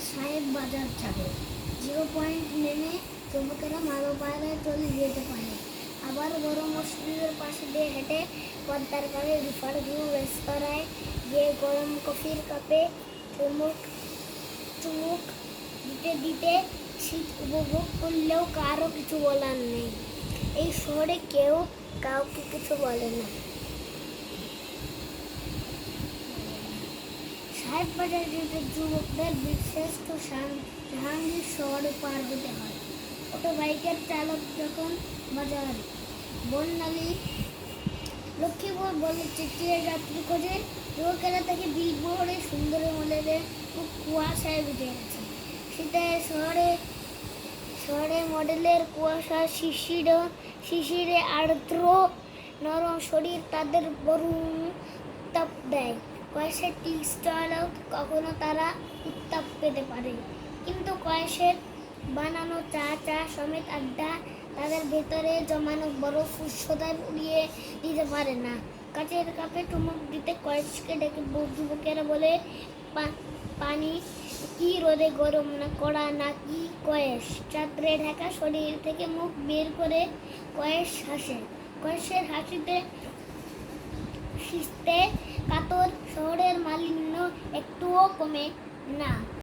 সাহেব বাজার যাবে। 0 পয়েন্ট নেমে যুবকেরা মারো পায়রায় চলে যেতে পারে। আবার বড় মসজিদের পাশে দিয়ে হেঁটে পদ্মার কালে রিফার ভিউ রেস্তোরাঁয় গিয়ে গরম কফির কাপে চুমুক দিতে দিতে শীত উপভোগ করলেও কারো কিছু বলার নেই। এই শহরে কেউ কাউকে কিছু বলে না। সাহেব বাজার যেতে যুবকদের বীরশ্রেষ্ঠ জাহাঙ্গীর শহরে পার হতে হয়। অটো বাইকের চালক যখন বাজার বননালী লক্ষ্মীপুর বলে চেঁচিয়ে যাত্রী খোঁজে, যুবকেরা তাকে বিলবোর্ডে সুন্দরী মডেলের কুয়াশায় বুঝে গেছে। শীতের শহরে মডেলের কুয়াশা শিশিরে আর্দ্র নরম শরীর তাদের বরুণ উত্তাপ দেয়। কয়েসের টি স্টলেও কখনো তারা উত্তাপ পেতে পারে, কিন্তু কয়েসের বানানো চা সমেত আড্ডা তাদের ভেতরে জমানো বরফ উষ্ণতায় উড়িয়ে দিতে পারে না। কাচের কাপে চুমুক দিতে কয়েসকে ডেকে যুবকেরা বলে, পানি কি রোদে গরম না কড়া নাকি কয়েস? চাদরে ঢাকা শরীর থেকে মুখ বের করে কয়েস হাসে। কয়েসের হাসিতে কাতর শহরের মালিন্য একটুও কমে না।